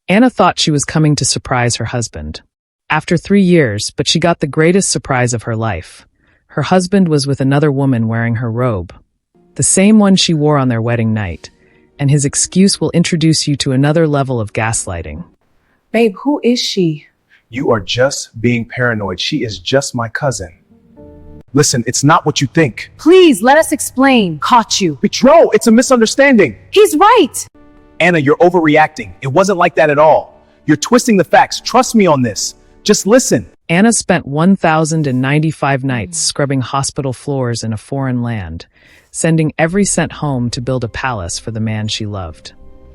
Anna thought she was coming to surprise her husband. After 3 years, but she got the greatest surprise of her life. Her husband was with another woman wearing her robe, the same one she wore on their wedding night, and his excuse will introduce you to another level of gaslighting. Babe, who is she? You are just being paranoid. She is just my cousin. Listen, it's not what you think. Please, let us explain. Caught you. Betrayal, it's a misunderstanding. He's right. Anna, you're overreacting. It wasn't like that at all. You're twisting the facts. Trust me on this. Just listen. Anna spent 1,095 nights scrubbing hospital floors in a foreign land, sending every cent home to build a palace for the man she loved.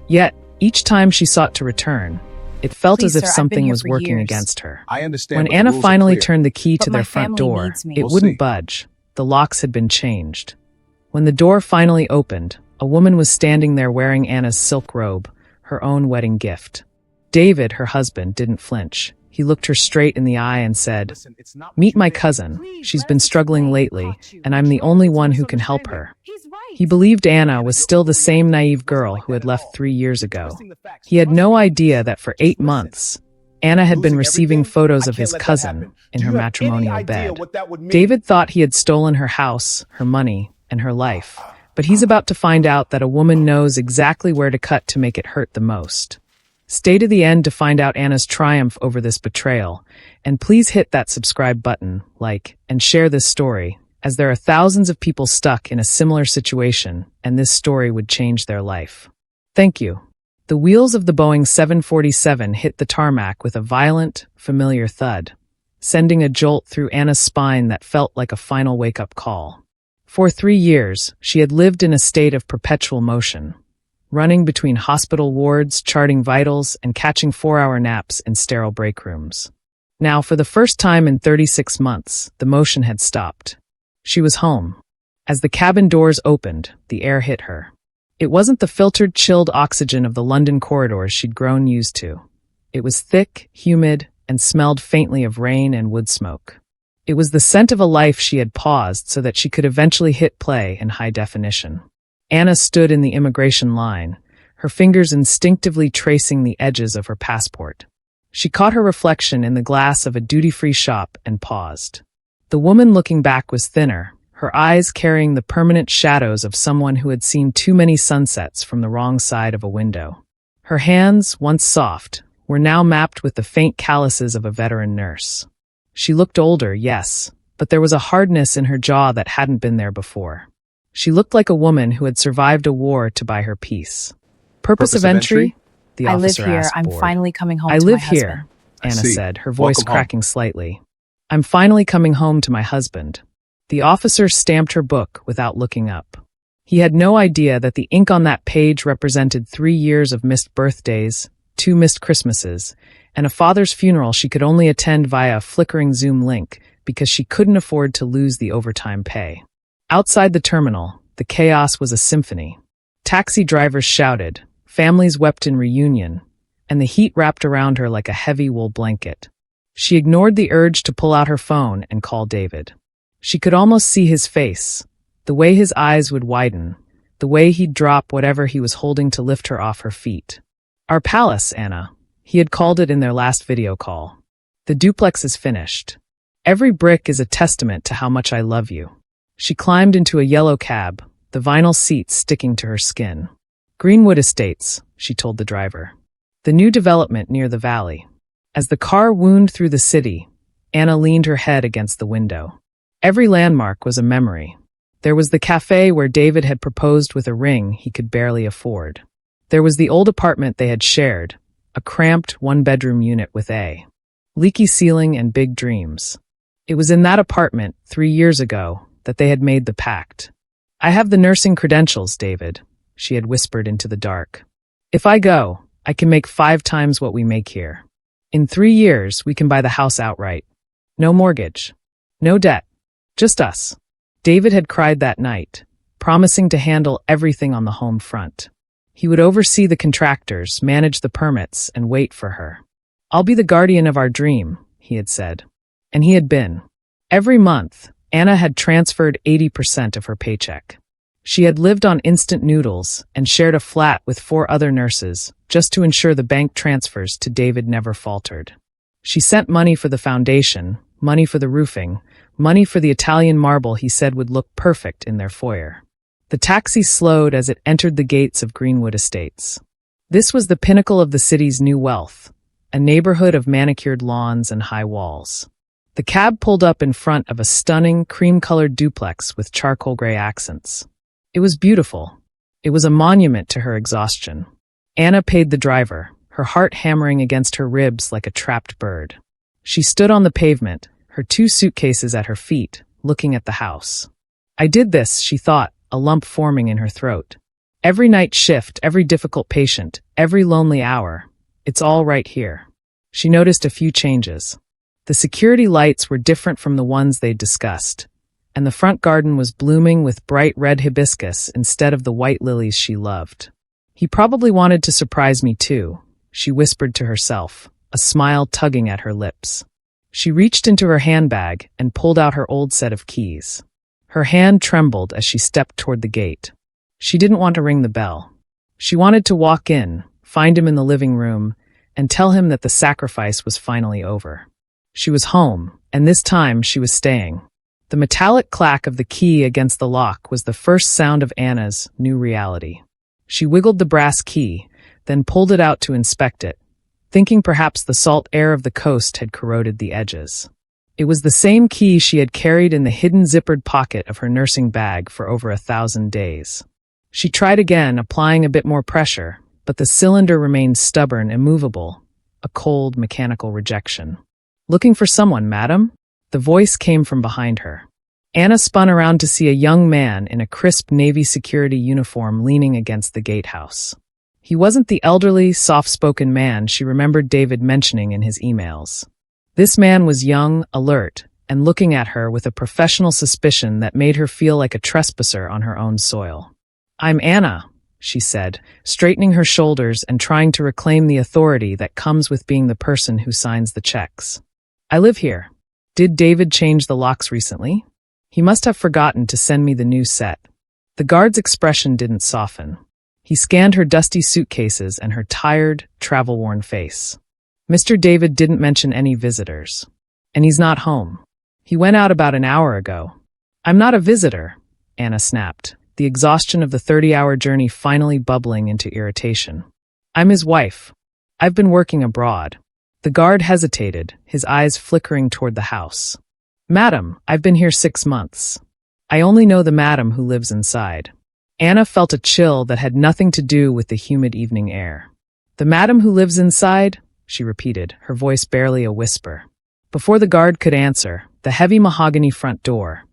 Yet, each time she sought to return, it felt as if something was working against her. I understand. When Anna finally turned the key to their front door, it wouldn't budge. The locks had been changed. When the door finally opened, a woman was standing there wearing Anna's silk robe, her own wedding gift. David, her husband, didn't flinch. He looked her straight in the eye and said, "Meet my cousin. She's been struggling lately, and I'm the only one who can help her." He believed Anna was still the same naive girl who had left 3 years ago. He had no idea that for 8 months, Anna had been receiving photos of his cousin in her matrimonial bed. David thought he had stolen her house, her money, and her life, but he's about to find out that a woman knows exactly where to cut to make it hurt the most. Stay to the end to find out Anna's triumph over this betrayal, and please hit that subscribe button, like, and share this story, as there are thousands of people stuck in a similar situation, and this story would change their life. Thank you. The wheels of the Boeing 747 hit the tarmac with a violent, familiar thud, sending a jolt through Anna's spine that felt like a final wake-up call. For 3 years, she had lived in a state of perpetual motion, running between hospital wards, charting vitals, and catching 4-hour naps in sterile break rooms. Now, for the first time in 36 months, the motion had stopped. She was home. As the cabin doors opened, the air hit her. It wasn't the filtered, chilled oxygen of the London corridors she'd grown used to. It was thick, humid, and smelled faintly of rain and wood smoke. It was the scent of a life she had paused so that she could eventually hit play in high definition. Anna stood in the immigration line, her fingers instinctively tracing the edges of her passport. She caught her reflection in the glass of a duty-free shop and paused. The woman looking back was thinner, her eyes carrying the permanent shadows of someone who had seen too many sunsets from the wrong side of a window. Her hands, once soft, were now mapped with the faint calluses of a veteran nurse. She looked older, yes, but there was a hardness in her jaw that hadn't been there before. She looked like a woman who had survived a war to buy her peace. Purpose of entry? The officer asked, bored. I live here. I'm finally coming home to my husband. I live husband. here, Anna said, her voice cracking slightly. I'm finally coming home to my husband. The officer stamped her book without looking up. He had no idea that the ink on that page represented 3 years of missed birthdays, 2 missed Christmases, and a father's funeral she could only attend via a flickering Zoom link because she couldn't afford to lose the overtime pay. Outside the terminal, the chaos was a symphony. Taxi drivers shouted, families wept in reunion, and the heat wrapped around her like a heavy wool blanket. She ignored the urge to pull out her phone and call David. She could almost see his face, the way his eyes would widen, the way he'd drop whatever he was holding to lift her off her feet. Our palace, Anna. He had called it in their last video call. The duplex is finished. Every brick is a testament to how much I love you. She climbed into a yellow cab, the vinyl seats sticking to her skin. Greenwood Estates, she told the driver. The new development near the valley. As the car wound through the city, Anna leaned her head against the window. Every landmark was a memory. There was the cafe where David had proposed with a ring he could barely afford. There was the old apartment they had shared, a cramped one-bedroom unit with a leaky ceiling and big dreams. It was in that apartment, 3 years ago, that they had made the pact. I have the nursing credentials, David, she had whispered into the dark. If I go, I can make 5 times what we make here. In 3 years, we can buy the house outright. No mortgage. No debt. Just us. David had cried that night, promising to handle everything on the home front. He would oversee the contractors, manage the permits, and wait for her. I'll be the guardian of our dream, he had said. And he had been. Every month, Anna had transferred 80% of her paycheck. She had lived on instant noodles and shared a flat with 4 other nurses just to ensure the bank transfers to David never faltered. She sent money for the foundation, money for the roofing, money for the Italian marble he said would look perfect in their foyer. The taxi slowed as it entered the gates of Greenwood Estates. This was the pinnacle of the city's new wealth, a neighborhood of manicured lawns and high walls. The cab pulled up in front of a stunning, cream-colored duplex with charcoal gray accents. It was beautiful. It was a monument to her exhaustion. Anna paid the driver, her heart hammering against her ribs like a trapped bird. She stood on the pavement, her 2 suitcases at her feet, looking at the house. I did this, she thought, a lump forming in her throat. Every night shift, every difficult patient, every lonely hour. It's all right here. She noticed a few changes. The security lights were different from the ones they'd discussed, and the front garden was blooming with bright red hibiscus instead of the white lilies she loved. He probably wanted to surprise me too, she whispered to herself, a smile tugging at her lips. She reached into her handbag and pulled out her old set of keys. Her hand trembled as she stepped toward the gate. She didn't want to ring the bell. She wanted to walk in, find him in the living room, and tell him that the sacrifice was finally over. She was home, and this time she was staying. The metallic clack of the key against the lock was the first sound of Anna's new reality. She wiggled the brass key, then pulled it out to inspect it, thinking perhaps the salt air of the coast had corroded the edges. It was the same key she had carried in the hidden zippered pocket of her nursing bag for over 1,000 days. She tried again, applying a bit more pressure, but the cylinder remained stubborn, immovable, a cold, mechanical rejection. "Looking for someone, madam?" The voice came from behind her. Anna spun around to see a young man in a crisp Navy security uniform leaning against the gatehouse. He wasn't the elderly, soft-spoken man she remembered David mentioning in his emails. This man was young, alert, and looking at her with a professional suspicion that made her feel like a trespasser on her own soil. "I'm Anna," she said, straightening her shoulders and trying to reclaim the authority that comes with being the person who signs the checks. "I live here. Did David change the locks recently? He must have forgotten to send me the new set." The guard's expression didn't soften. He scanned her dusty suitcases and her tired, travel-worn face. "Mr. David didn't mention any visitors. And he's not home. He went out about an hour ago." "I'm not a visitor," Anna snapped, the exhaustion of the 30-hour journey finally bubbling into irritation. "I'm his wife. I've been working abroad." The guard hesitated, his eyes flickering toward the house. "Madam, I've been here 6 months. I only know the madam who lives inside." Anna felt a chill that had nothing to do with the humid evening air. "The madam who lives inside?" she repeated, her voice barely a whisper. Before the guard could answer, the heavy mahogany front door,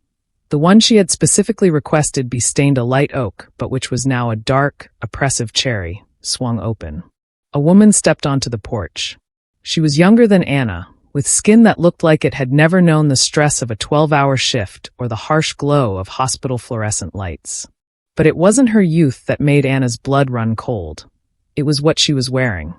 the one she had specifically requested be stained a light oak, but which was now a dark, oppressive cherry, swung open. A woman stepped onto the porch. She was younger than Anna, with skin that looked like it had never known the stress of a 12-hour shift or the harsh glow of hospital fluorescent lights. But it wasn't her youth that made Anna's blood run cold. It was what she was wearing.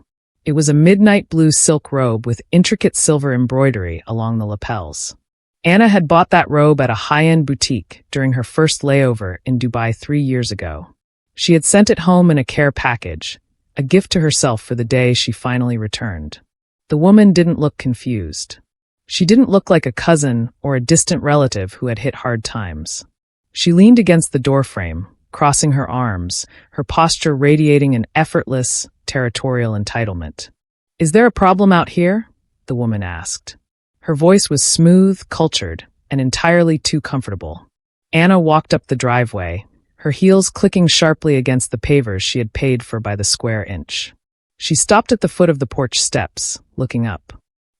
It was a midnight blue silk robe with intricate silver embroidery along the lapels. Anna had bought that robe at a high-end boutique during her first layover in Dubai 3 years ago. She had sent it home in a care package, a gift to herself for the day she finally returned. The woman didn't look confused. She didn't look like a cousin or a distant relative who had hit hard times. She leaned against the doorframe, crossing her arms, her posture radiating an effortless, territorial entitlement. "Is there a problem out here?" the woman asked. Her voice was smooth, cultured, and entirely too comfortable. Anna walked up the driveway, her heels clicking sharply against the pavers she had paid for by the square inch. She stopped at the foot of the porch steps, looking up.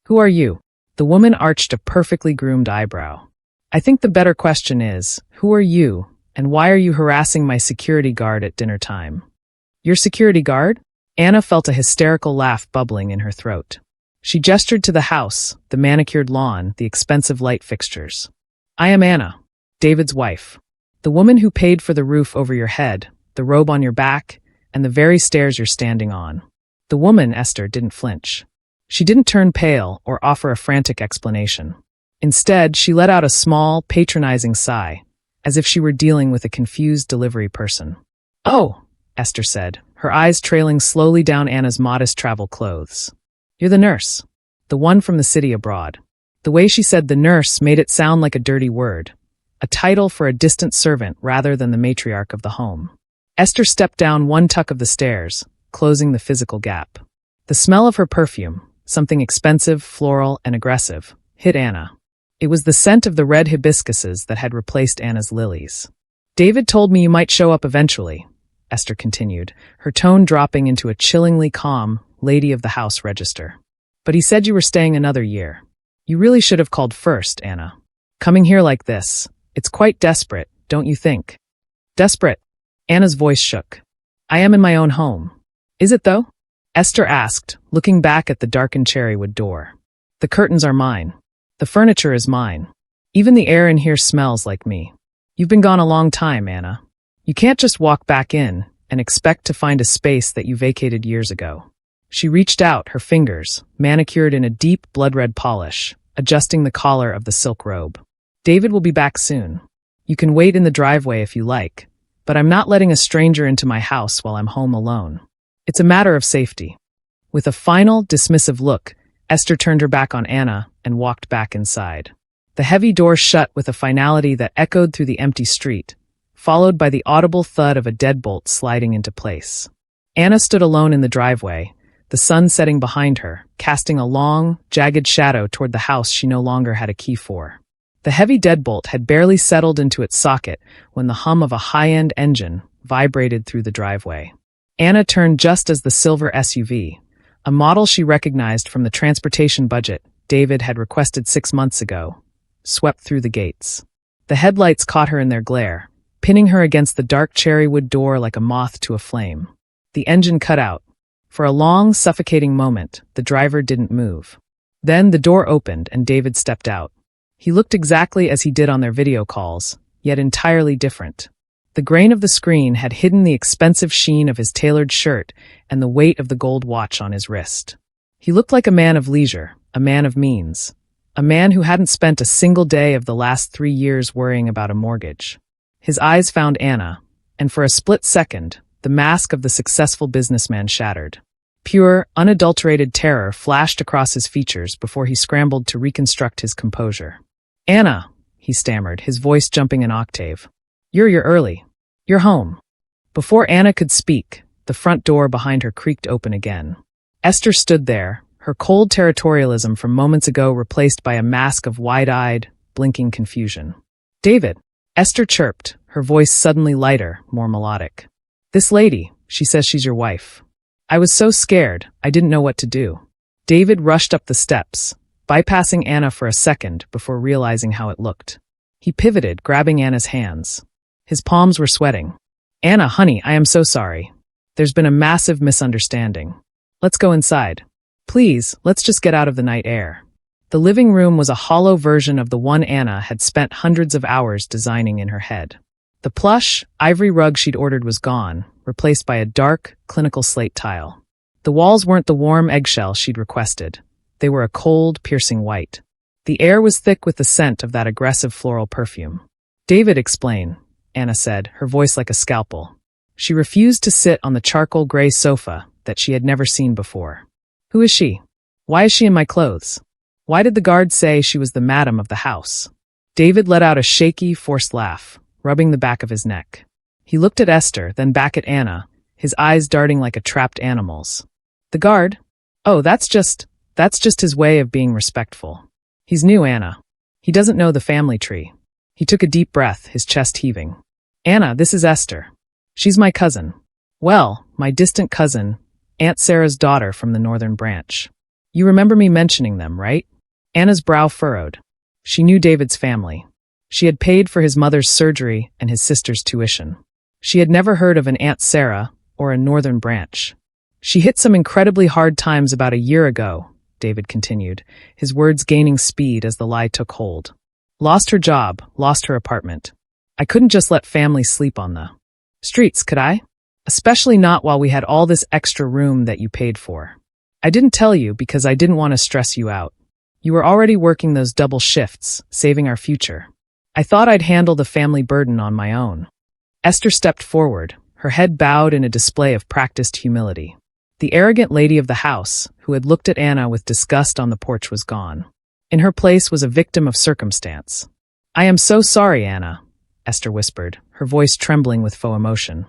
"Who are you?" The woman arched a perfectly groomed eyebrow. "I think the better question is, who are you, and why are you harassing my security guard at dinner time?" "Your security guard?" Anna felt a hysterical laugh bubbling in her throat. She gestured to the house, the manicured lawn, the expensive light fixtures. "I am Anna, David's wife. The woman who paid for the roof over your head, the robe on your back, and the very stairs you're standing on." The woman, Esther, didn't flinch. She didn't turn pale or offer a frantic explanation. Instead, she let out a small, patronizing sigh, as if she were dealing with a confused delivery person. "Oh," Esther said, her eyes trailing slowly down Anna's modest travel clothes. "You're the nurse. The one from the city abroad." The way she said the nurse made it sound like a dirty word, a title for a distant servant rather than the matriarch of the home. Esther stepped down one tuck of the stairs, closing the physical gap. The smell of her perfume, something expensive, floral, and aggressive, hit Anna. It was the scent of the red hibiscuses that had replaced Anna's lilies. "David told me you might show up eventually," Esther continued, her tone dropping into a chillingly calm, lady of the house register. "But he said you were staying another year. You really should have called first, Anna. Coming here like this, it's quite desperate, don't you think?" "Desperate?" Anna's voice shook. "I am in my own home." "Is it though?" Esther asked, looking back at the darkened cherrywood door. "The curtains are mine. The furniture is mine. Even the air in here smells like me. You've been gone a long time, Anna. You can't just walk back in and expect to find a space that you vacated years ago." She reached out, her fingers, manicured in a deep blood-red polish, adjusting the collar of the silk robe. "David will be back soon. You can wait in the driveway if you like, but I'm not letting a stranger into my house while I'm home alone. It's a matter of safety." With a final, dismissive look, Esther turned her back on Anna and walked back inside. The heavy door shut with a finality that echoed through the empty street, followed by the audible thud of a deadbolt sliding into place. Anna stood alone in the driveway, the sun setting behind her, casting a long, jagged shadow toward the house she no longer had a key for. The heavy deadbolt had barely settled into its socket when the hum of a high-end engine vibrated through the driveway. Anna turned just as the silver SUV, a model she recognized from the transportation budget David had requested 6 months ago, swept through the gates. The headlights caught her in their glare, pinning her against the dark cherrywood door like a moth to a flame. The engine cut out. For a long, suffocating moment, the driver didn't move. Then the door opened and David stepped out. He looked exactly as he did on their video calls, yet entirely different. The grain of the screen had hidden the expensive sheen of his tailored shirt and the weight of the gold watch on his wrist. He looked like a man of leisure, a man of means, a man who hadn't spent a single day of the last 3 years worrying about a mortgage. His eyes found Anna, and for a split second, the mask of the successful businessman shattered. Pure, unadulterated terror flashed across his features before he scrambled to reconstruct his composure. "Anna," he stammered, his voice jumping an octave. You're early. You're home." Before Anna could speak, the front door behind her creaked open again. Esther stood there, her cold territorialism from moments ago replaced by a mask of wide-eyed, blinking confusion. "David," Esther chirped, her voice suddenly lighter, more melodic. "This lady, she says she's your wife." "I was so scared, I didn't know what to do." David rushed up the steps, bypassing Anna for a second before realizing how it looked. He pivoted, grabbing Anna's hands. His palms were sweating. "Anna, honey, I am so sorry. There's been a massive misunderstanding. Let's go inside. Please, let's just get out of the night air." The living room was a hollow version of the one Anna had spent hundreds of hours designing in her head. The plush, ivory rug she'd ordered was gone, replaced by a dark, clinical slate tile. The walls weren't the warm eggshell she'd requested. They were a cold, piercing white. The air was thick with the scent of that aggressive floral perfume. "David, explain," Anna said, her voice like a scalpel. She refused to sit on the charcoal gray sofa that she had never seen before. "Who is she? Why is she in my clothes? Why did the guard say she was the madam of the house?" David let out a shaky, forced laugh, rubbing the back of his neck. He looked at Esther, then back at Anna, his eyes darting like a trapped animal's. "The guard? Oh, that's just his way of being respectful. He's new, Anna. He doesn't know the family tree." He took a deep breath, his chest heaving. "Anna, this is Esther. She's my cousin. Well, my distant cousin, Aunt Sarah's daughter from the northern branch. You remember me mentioning them, right?" Anna's brow furrowed. She knew David's family. She had paid for his mother's surgery and his sister's tuition. She had never heard of an Aunt Sarah or a northern branch. "She hit some incredibly hard times about a year ago," David continued, his words gaining speed as the lie took hold. "Lost her job, lost her apartment. I couldn't just let family sleep on the streets, could I? Especially not while we had all this extra room that you paid for. I didn't tell you because I didn't want to stress you out. You were already working those double shifts, saving our future. I thought I'd handle the family burden on my own. Esther stepped forward, her head bowed in a display of practiced humility. The arrogant lady of the house, who had looked at Anna with disgust on the porch, was gone. In her place was a victim of circumstance. "I am so sorry, Anna," Esther whispered, her voice trembling with faux emotion.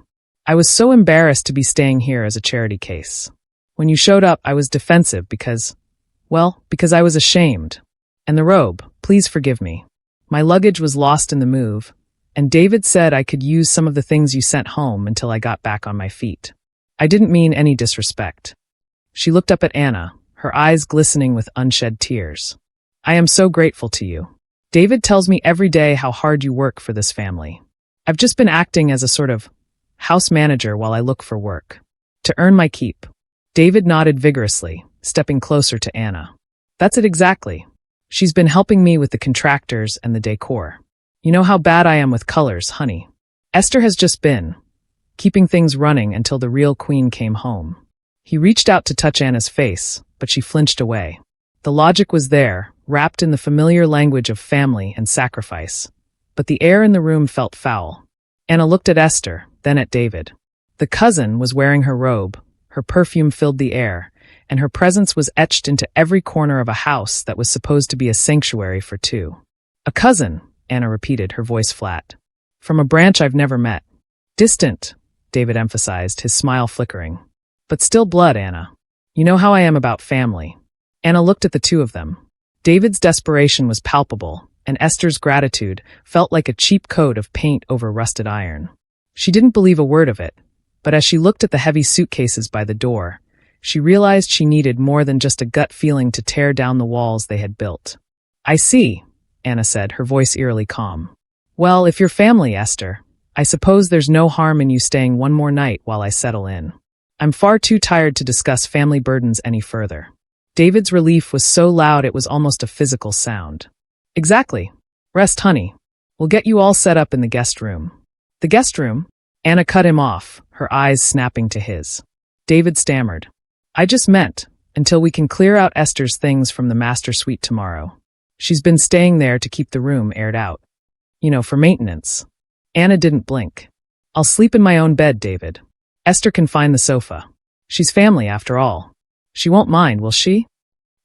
"I was so embarrassed to be staying here as a charity case. When you showed up, I was defensive because I was ashamed. And the robe, please forgive me. My luggage was lost in the move, and David said I could use some of the things you sent home until I got back on my feet. I didn't mean any disrespect." She looked up at Anna, her eyes glistening with unshed tears. "I am so grateful to you. David tells me every day how hard you work for this family. I've just been acting as a sort of house manager while I look for work. To earn my keep." David nodded vigorously, stepping closer to Anna. "That's it exactly. She's been helping me with the contractors and the decor. You know how bad I am with colors, honey. Esther has just been keeping things running until the real queen came home." He reached out to touch Anna's face, but she flinched away. The logic was there, wrapped in the familiar language of family and sacrifice. But the air in the room felt foul. Anna looked at Esther, then at David. The cousin was wearing her robe, her perfume filled the air, and her presence was etched into every corner of a house that was supposed to be a sanctuary for two. "A cousin," Anna repeated, her voice flat. "From a branch I've never met. Distant," David emphasized, his smile flickering. "But still blood, Anna. You know how I am about family." Anna looked at the two of them. David's desperation was palpable, and Esther's gratitude felt like a cheap coat of paint over rusted iron. She didn't believe a word of it, but as she looked at the heavy suitcases by the door, she realized she needed more than just a gut feeling to tear down the walls they had built. "I see," Anna said, her voice eerily calm. "Well, if you're family, Esther, I suppose there's no harm in you staying one more night while I settle in. I'm far too tired to discuss family burdens any further." David's relief was so loud it was almost a physical sound. "Exactly. Rest, honey. We'll get you all set up in the guest room." "The guest room?" Anna cut him off, her eyes snapping to his. David stammered. "I just meant, until we can clear out Esther's things from the master suite tomorrow. She's been staying there to keep the room aired out. You know, for maintenance." Anna didn't blink. "I'll sleep in my own bed, David. Esther can find the sofa. She's family after all. She won't mind, will she?"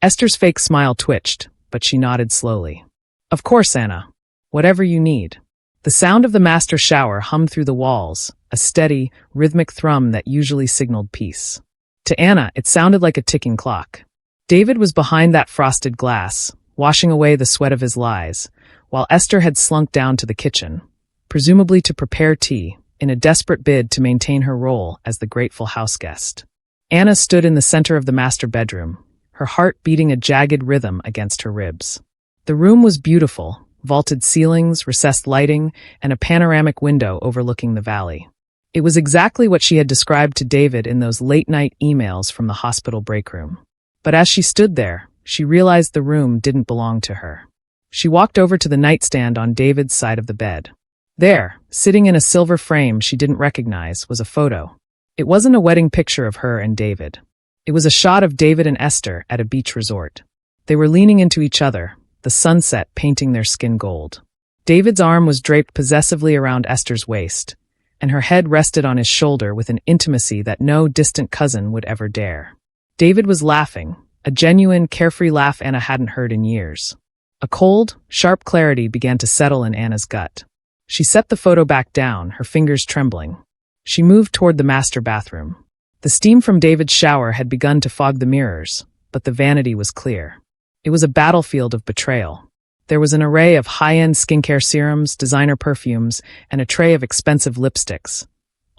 Esther's fake smile twitched, but she nodded slowly. "Of course, Anna. Whatever you need." The sound of the master shower hummed through the walls, a steady, rhythmic thrum that usually signaled peace. To Anna, it sounded like a ticking clock. David was behind that frosted glass, washing away the sweat of his lies, while Esther had slunk down to the kitchen, presumably to prepare tea, in a desperate bid to maintain her role as the grateful houseguest. Anna stood in the center of the master bedroom, her heart beating a jagged rhythm against her ribs. The room was beautiful, vaulted ceilings, recessed lighting, and a panoramic window overlooking the valley. It was exactly what she had described to David in those late-night emails from the hospital break room. But as she stood there, she realized the room didn't belong to her. She walked over to the nightstand on David's side of the bed. There, sitting in a silver frame she didn't recognize, was a photo. It wasn't a wedding picture of her and David. It was a shot of David and Esther at a beach resort. They were leaning into each other, the sunset painting their skin gold. David's arm was draped possessively around Esther's waist, and her head rested on his shoulder with an intimacy that no distant cousin would ever dare. David was laughing, a genuine, carefree laugh Anna hadn't heard in years. A cold, sharp clarity began to settle in Anna's gut. She set the photo back down, her fingers trembling. She moved toward the master bathroom. The steam from David's shower had begun to fog the mirrors, but the vanity was clear. It was a battlefield of betrayal. There was an array of high-end skincare serums, designer perfumes, and a tray of expensive lipsticks,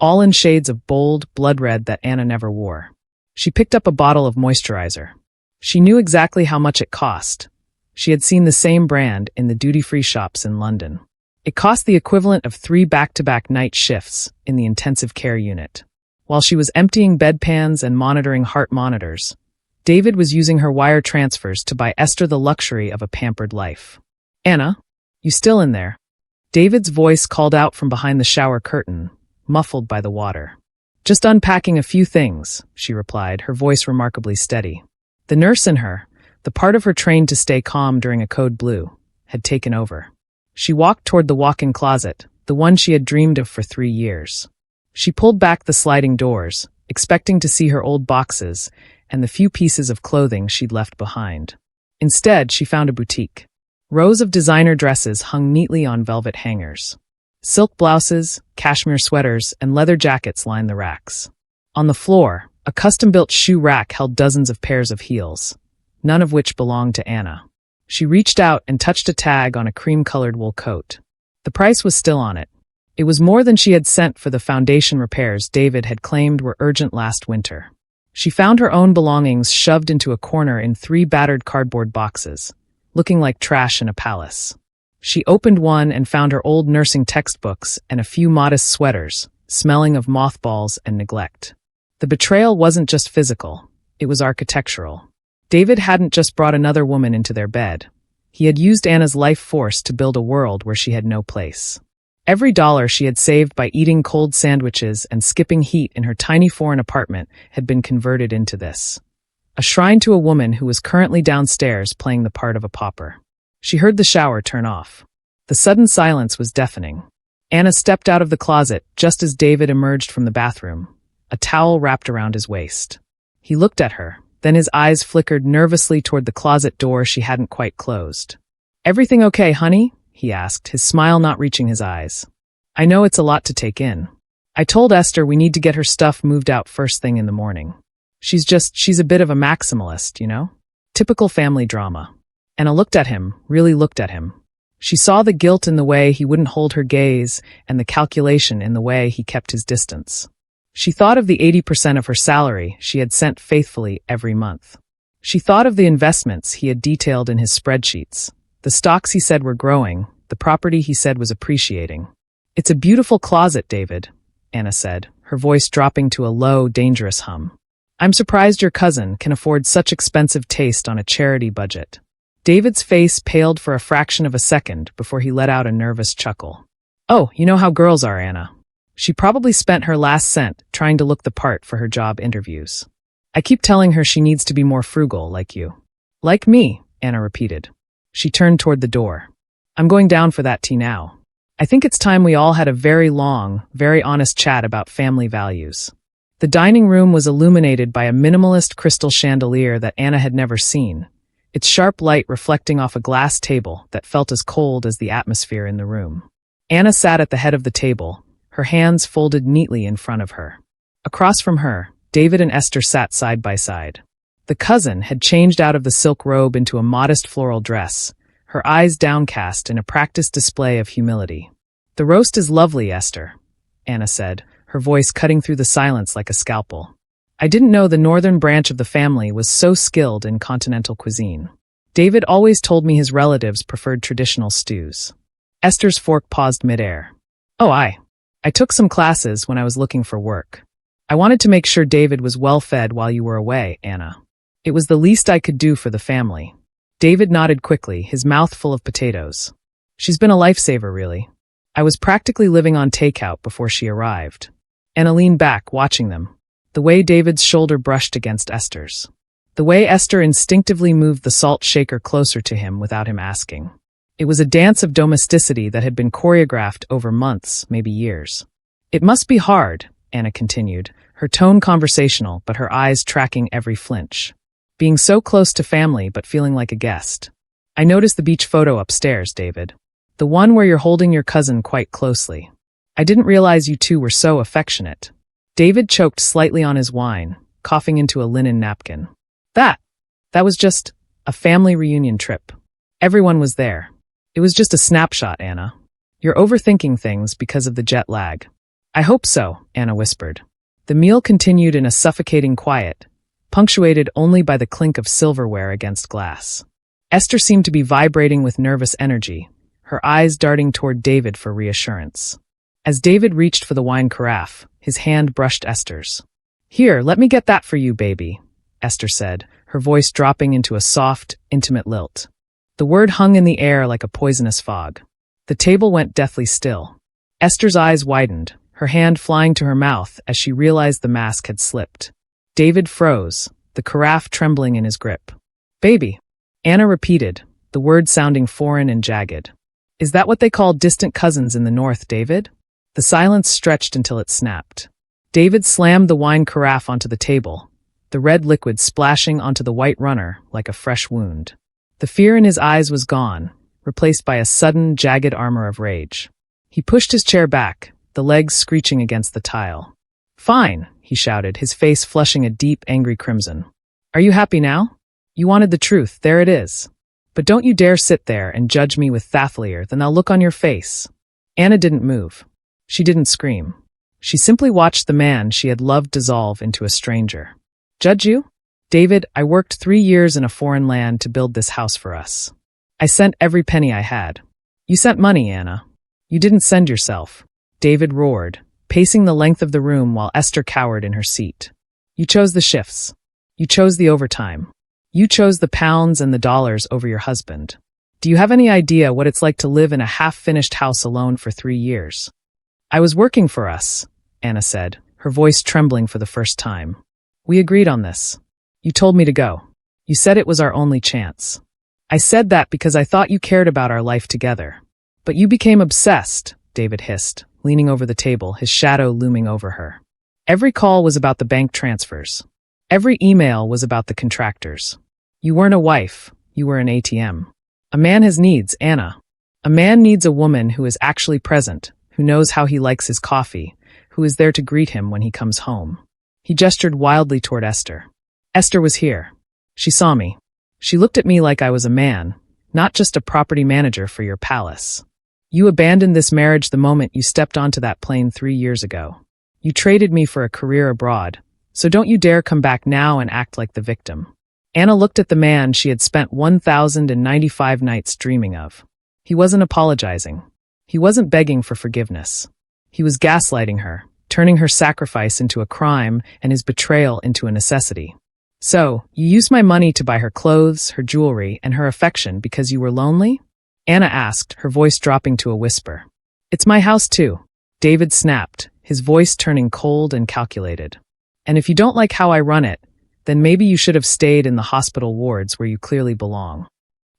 all in shades of bold, blood red that Anna never wore. She picked up a bottle of moisturizer. She knew exactly how much it cost. She had seen the same brand in the duty-free shops in London. It cost the equivalent of 3 back-to-back night shifts in the intensive care unit. While she was emptying bedpans and monitoring heart monitors, David was using her wire transfers to buy Esther the luxury of a pampered life. "Anna, you still in there?" David's voice called out from behind the shower curtain, muffled by the water. "Just unpacking a few things," she replied, her voice remarkably steady. The nurse in her, the part of her trained to stay calm during a code blue, had taken over. She walked toward the walk-in closet, the one she had dreamed of for 3 years. She pulled back the sliding doors, expecting to see her old boxes and the few pieces of clothing she'd left behind. Instead, she found a boutique. Rows of designer dresses hung neatly on velvet hangers. Silk blouses, cashmere sweaters, and leather jackets lined the racks. On the floor, a custom-built shoe rack held dozens of pairs of heels, none of which belonged to Anna. She reached out and touched a tag on a cream-colored wool coat. The price was still on it. It was more than she had sent for the foundation repairs David had claimed were urgent last winter. She found her own belongings shoved into a corner in 3 battered cardboard boxes, looking like trash in a palace. She opened one and found her old nursing textbooks and a few modest sweaters, smelling of mothballs and neglect. The betrayal wasn't just physical, it was architectural. David hadn't just brought another woman into their bed. He had used Anna's life force to build a world where she had no place. Every dollar she had saved by eating cold sandwiches and skipping heat in her tiny foreign apartment had been converted into this. A shrine to a woman who was currently downstairs playing the part of a pauper. She heard the shower turn off. The sudden silence was deafening. Anna stepped out of the closet just as David emerged from the bathroom, a towel wrapped around his waist. He looked at her, then his eyes flickered nervously toward the closet door she hadn't quite closed. "Everything okay, honey?" he asked, his smile not reaching his eyes. "I know it's a lot to take in. I told Esther we need to get her stuff moved out first thing in the morning. She's a bit of a maximalist, you know? Typical family drama." Anna looked at him, really looked at him. She saw the guilt in the way he wouldn't hold her gaze and the calculation in the way he kept his distance. She thought of the 80% of her salary she had sent faithfully every month. She thought of the investments he had detailed in his spreadsheets, the stocks he said were growing, the property he said was appreciating. "It's a beautiful closet, David," Anna said, her voice dropping to a low, dangerous hum. "I'm surprised your cousin can afford such expensive taste on a charity budget." David's face paled for a fraction of a second before he let out a nervous chuckle. "Oh, you know how girls are, Anna. She probably spent her last cent trying to look the part for her job interviews. I keep telling her she needs to be more frugal, like you." "Like me," Anna repeated. She turned toward the door. "I'm going down for that tea now. I think it's time we all had a very long, very honest chat about family values." The dining room was illuminated by a minimalist crystal chandelier that Anna had never seen, its sharp light reflecting off a glass table that felt as cold as the atmosphere in the room. Anna sat at the head of the table, her hands folded neatly in front of her. Across from her, David and Esther sat side by side. The cousin had changed out of the silk robe into a modest floral dress, her eyes downcast in a practiced display of humility. "The roast is lovely, Esther," Anna said, her voice cutting through the silence like a scalpel. "I didn't know the northern branch of the family was so skilled in continental cuisine. David always told me his relatives preferred traditional stews." Esther's fork paused midair. "Oh, I took some classes when I was looking for work. I wanted to make sure David was well fed while you were away, Anna. It was the least I could do for the family." David nodded quickly, his mouth full of potatoes. "She's been a lifesaver, really. I was practically living on takeout before she arrived." Anna leaned back, watching them. The way David's shoulder brushed against Esther's. The way Esther instinctively moved the salt shaker closer to him without him asking. It was a dance of domesticity that had been choreographed over months, maybe years. "It must be hard," Anna continued, her tone conversational but her eyes tracking every flinch. "Being so close to family but feeling like a guest. I noticed the beach photo upstairs, David. The one where you're holding your cousin quite closely. I didn't realize you two were so affectionate." David choked slightly on his wine, coughing into a linen napkin. That was just a family reunion trip. Everyone was there. It was just a snapshot, Anna. You're overthinking things because of the jet lag." "I hope so," Anna whispered. The meal continued in a suffocating quiet, punctuated only by the clink of silverware against glass. Esther seemed to be vibrating with nervous energy, her eyes darting toward David for reassurance. As David reached for the wine carafe, his hand brushed Esther's. "Here, let me get that for you, baby," Esther said, her voice dropping into a soft, intimate lilt. The word hung in the air like a poisonous fog. The table went deathly still. Esther's eyes widened, her hand flying to her mouth as she realized the mask had slipped. David froze, the carafe trembling in his grip. "Baby," Anna repeated, the word sounding foreign and jagged. Is that what they call distant cousins in the north, David? The silence stretched until it snapped. David slammed the wine carafe onto the table, the red liquid splashing onto the white runner like a fresh wound. The fear in his eyes was gone, replaced by a sudden, jagged armor of rage. He pushed his chair back, the legs screeching against the tile. "Fine," he shouted, his face flushing a deep, angry crimson. "Are you happy now? You wanted the truth, there it is. But don't you dare sit there and judge me with Thathlier, then I'll look on your face." Anna didn't move. She didn't scream. She simply watched the man she had loved dissolve into a stranger. "Judge you? David, I worked 3 years in a foreign land to build this house for us. I sent every penny I had. You sent money, Anna. You didn't send yourself." David roared, pacing the length of the room while Esther cowered in her seat. "You chose the shifts. You chose the overtime. You chose the pounds and the dollars over your husband. Do you have any idea what it's like to live in a half-finished house alone for 3 years?" "I was working for us," Anna said, her voice trembling for the first time. "We agreed on this. You told me to go. You said it was our only chance. I said that because I thought you cared about our life together. But you became obsessed," David hissed, leaning over the table, his shadow looming over her. "Every call was about the bank transfers. Every email was about the contractors. You weren't a wife, you were an ATM. A man has needs, Anna. A man needs a woman who is actually present, who knows how he likes his coffee, who is there to greet him when he comes home." He gestured wildly toward Esther. Esther was here. She saw me. She looked at me like I was a man, not just a property manager for your palace. You abandoned this marriage the moment you stepped onto that plane 3 years ago. You traded me for a career abroad, so don't you dare come back now and act like the victim. Anna looked at the man she had spent 1,095 nights dreaming of. He wasn't apologizing. He wasn't begging for forgiveness. He was gaslighting her, turning her sacrifice into a crime and his betrayal into a necessity. "So, you used my money to buy her clothes, her jewelry, and her affection because you were lonely?" Anna asked, her voice dropping to a whisper. "It's my house too," David snapped, his voice turning cold and calculated. "And if you don't like how I run it, then maybe you should have stayed in the hospital wards where you clearly belong."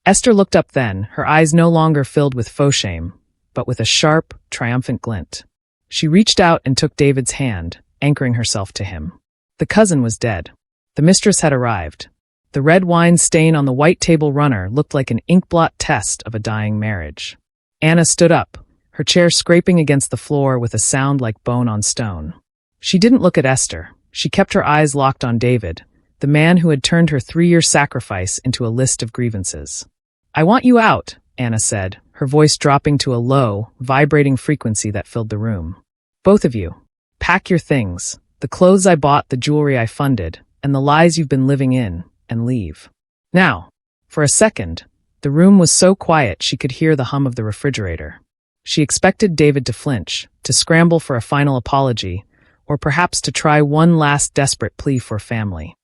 Esther looked up then, her eyes no longer filled with faux shame, but with a sharp, triumphant glint. She reached out and took David's hand, anchoring herself to him. The cousin was dead. The mistress had arrived. The red wine stain on the white table runner looked like an inkblot test of a dying marriage. Anna stood up, her chair scraping against the floor with a sound like bone on stone. She didn't look at Esther. She kept her eyes locked on David, the man who had turned her 3-year sacrifice into a list of grievances. "I want you out," Anna said, her voice dropping to a low, vibrating frequency that filled the room. "Both of you. Pack your things, the clothes I bought, the jewelry I funded, and the lies you've been living in, and leave. Now." For a second, the room was so quiet she could hear the hum of the refrigerator. She expected David to flinch, to scramble for a final apology, or perhaps to try one last desperate plea for family.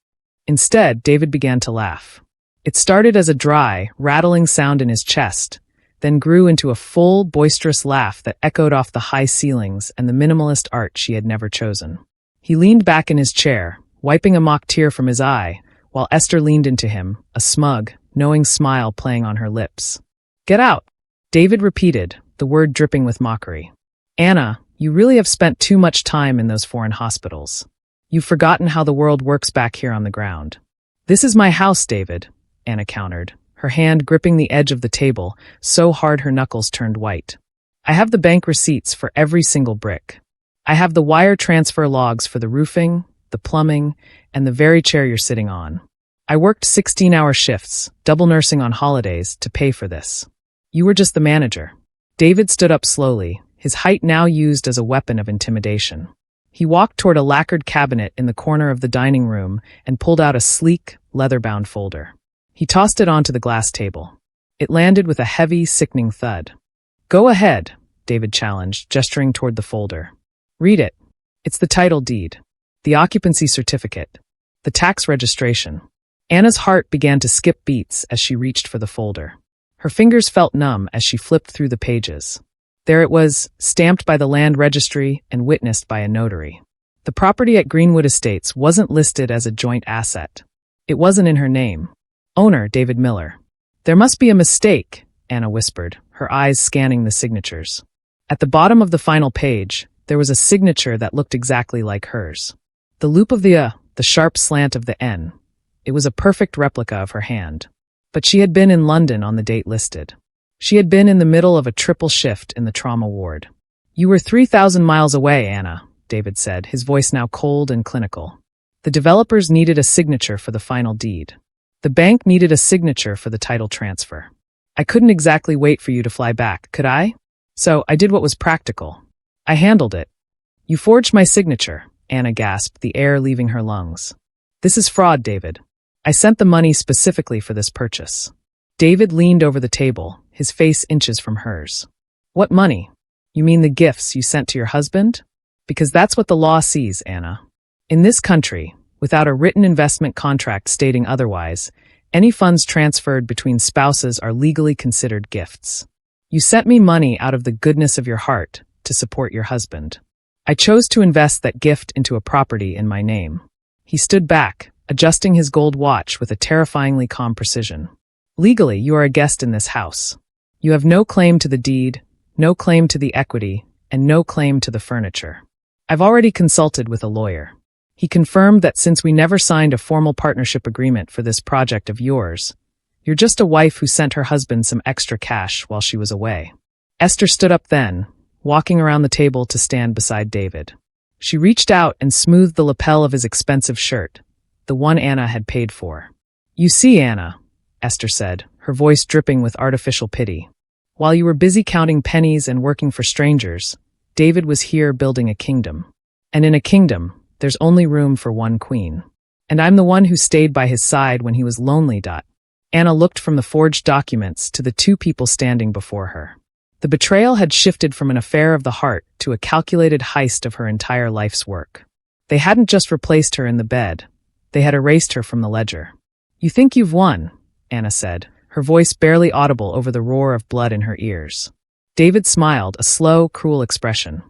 Instead, David began to laugh. It started as a dry, rattling sound in his chest, then grew into a full, boisterous laugh that echoed off the high ceilings and the minimalist art she had never chosen. He leaned back in his chair, wiping a mock tear from his eye, while Esther leaned into him, a smug, knowing smile playing on her lips. "Get out," David repeated, the word dripping with mockery. "Anna, you really have spent too much time in those foreign hospitals. You've forgotten how the world works back here on the ground." "This is my house, David," Anna countered, her hand gripping the edge of the table so hard her knuckles turned white. "I have the bank receipts for every single brick. I have the wire transfer logs for the roofing, the plumbing, and the very chair you're sitting on. I worked 16-hour shifts, double nursing on holidays, to pay for this. You were just the manager." David stood up slowly, his height now used as a weapon of intimidation. He walked toward a lacquered cabinet in the corner of the dining room and pulled out a sleek, leather-bound folder. He tossed it onto the glass table. It landed with a heavy, sickening thud. "Go ahead," David challenged, gesturing toward the folder. "Read it. It's the title deed, the occupancy certificate, the tax registration." Anna's heart began to skip beats as she reached for the folder. Her fingers felt numb as she flipped through the pages. There it was, stamped by the land registry and witnessed by a notary. The property at Greenwood Estates wasn't listed as a joint asset. It wasn't in her name. Owner, David Miller. "There must be a mistake," Anna whispered, her eyes scanning the signatures. At the bottom of the final page, there was a signature that looked exactly like hers. The loop of the sharp slant of the N. It was a perfect replica of her hand. But she had been in London on the date listed. She had been in the middle of a triple shift in the trauma ward. "You were 3,000 miles away, Anna," David said, his voice now cold and clinical. "The developers needed a signature for the final deed. The bank needed a signature for the title transfer. I couldn't exactly wait for you to fly back, could I? So I did what was practical. I handled it." "You forged my signature," Anna gasped, the air leaving her lungs. "This is fraud, David. I sent the money specifically for this purchase." David leaned over the table, his face inches from hers. "What money? You mean the gifts you sent to your husband? Because that's what the law sees, Anna. In this country, without a written investment contract stating otherwise, any funds transferred between spouses are legally considered gifts. You sent me money out of the goodness of your heart to support your husband. I chose to invest that gift into a property in my name." He stood back, adjusting his gold watch with a terrifyingly calm precision. "Legally, you are a guest in this house. You have no claim to the deed, no claim to the equity, and no claim to the furniture. I've already consulted with a lawyer. He confirmed that since we never signed a formal partnership agreement for this project of yours, you're just a wife who sent her husband some extra cash while she was away." Esther stood up then, walking around the table to stand beside David. She reached out and smoothed the lapel of his expensive shirt, the one Anna had paid for. "You see, Anna," Esther said, her voice dripping with artificial pity. "While you were busy counting pennies and working for strangers, David was here building a kingdom. And in a kingdom, there's only room for one queen. And I'm the one who stayed by his side when he was lonely. Anna looked from the forged documents to the two people standing before her. The betrayal had shifted from an affair of the heart to a calculated heist of her entire life's work. They hadn't just replaced her in the bed, they had erased her from the ledger. "You think you've won," Anna said, her voice barely audible over the roar of blood in her ears. David smiled, a slow, cruel expression.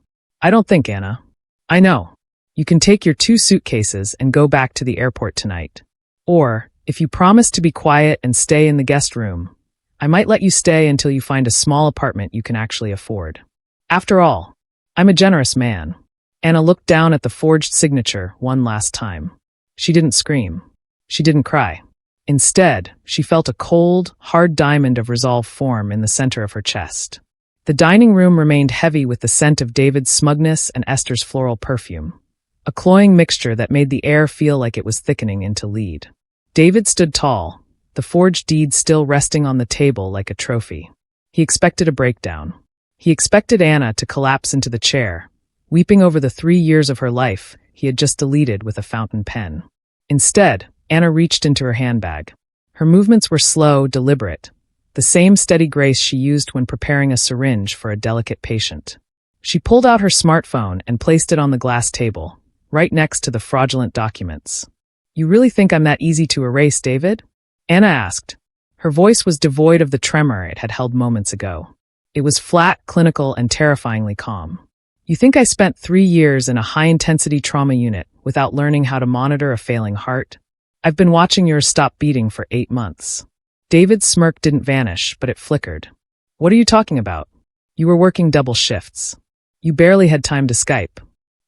"I don't think, Anna. I know. You can take your 2 suitcases and go back to the airport tonight. Or, if you promise to be quiet and stay in the guest room, I might let you stay until you find a small apartment you can actually afford. After all, I'm a generous man." Anna looked down at the forged signature one last time. She didn't scream. She didn't cry. Instead, she felt a cold, hard diamond of resolve form in the center of her chest. The dining room remained heavy with the scent of David's smugness and Esther's floral perfume, a cloying mixture that made the air feel like it was thickening into lead. David stood tall, the forged deed still resting on the table like a trophy. He expected a breakdown. He expected Anna to collapse into the chair, weeping over the 3 years of her life he had just deleted with a fountain pen. Instead, Anna reached into her handbag. Her movements were slow, deliberate, the same steady grace she used when preparing a syringe for a delicate patient. She pulled out her smartphone and placed it on the glass table, right next to the fraudulent documents. "You really think I'm that easy to erase, David?" Anna asked. Her voice was devoid of the tremor it had held moments ago. It was flat, clinical, and terrifyingly calm. "You think I spent 3 years in a high-intensity trauma unit without learning how to monitor a failing heart? I've been watching yours stop beating for 8 months. David's smirk didn't vanish, but it flickered. "What are you talking about? You were working double shifts. You barely had time to Skype."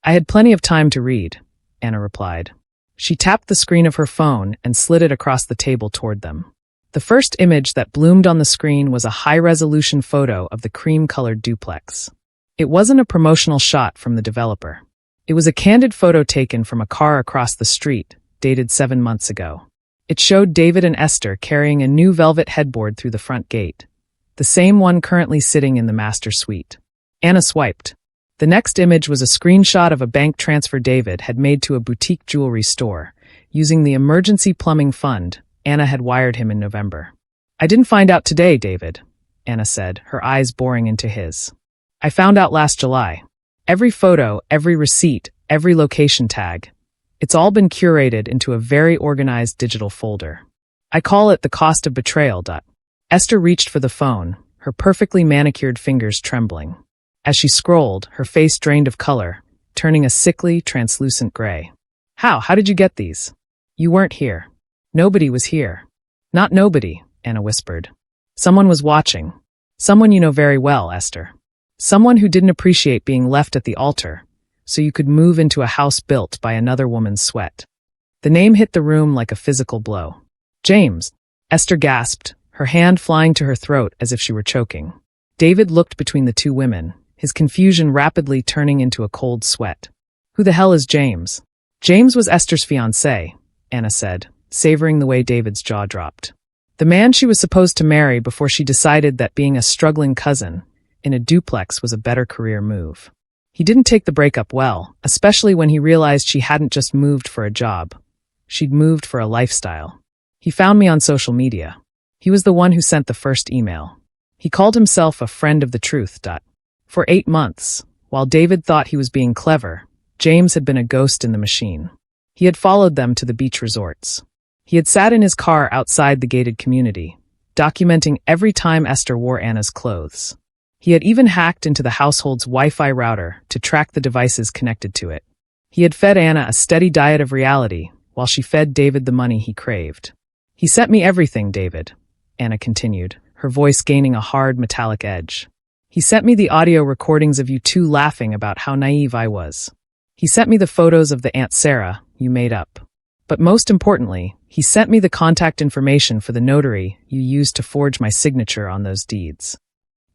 "I had plenty of time to read," Anna replied. She tapped the screen of her phone and slid it across the table toward them. The first image that bloomed on the screen was a high-resolution photo of the cream-colored duplex. It wasn't a promotional shot from the developer. It was a candid photo taken from a car across the street, dated 7 months ago. It showed David and Esther carrying a new velvet headboard through the front gate, the same one currently sitting in the master suite. Anna swiped. The next image was a screenshot of a bank transfer David had made to a boutique jewelry store, using the emergency plumbing fund Anna had wired him in November. "I didn't find out today, David," Anna said, her eyes boring into his. "I found out last July. Every photo, every receipt, every location tag. It's all been curated into a very organized digital folder. I call it the cost of betrayal. Esther reached for the phone, her perfectly manicured fingers trembling. As she scrolled, her face drained of color, turning a sickly, translucent gray. How did you get these? You weren't here. Nobody was here." "Not nobody," Anna whispered. "Someone was watching. Someone you know very well, Esther. Someone who didn't appreciate being left at the altar, so you could move into a house built by another woman's sweat. The name hit the room like a physical blow. James. Esther gasped, her hand flying to her throat as if she were choking. David looked between the two women, his confusion rapidly turning into a cold sweat. Who the hell is James? James was Esther's fiancé, Anna said, savoring the way David's jaw dropped. The man she was supposed to marry before she decided that being a struggling cousin in a duplex was a better career move. He didn't take the breakup well, especially when he realized she hadn't just moved for a job. She'd moved for a lifestyle. He found me on social media. He was the one who sent the first email. He called himself a friend of the truth. For 8 months, while David thought he was being clever, James had been a ghost in the machine. He had followed them to the beach resorts. He had sat in his car outside the gated community, documenting every time Esther wore Anna's clothes. He had even hacked into the household's Wi-Fi router to track the devices connected to it. He had fed Anna a steady diet of reality, while she fed David the money he craved. He sent me everything, David, Anna continued, her voice gaining a hard, metallic edge. He sent me the audio recordings of you two laughing about how naive I was. He sent me the photos of the Aunt Sarah you made up. But most importantly, he sent me the contact information for the notary you used to forge my signature on those deeds.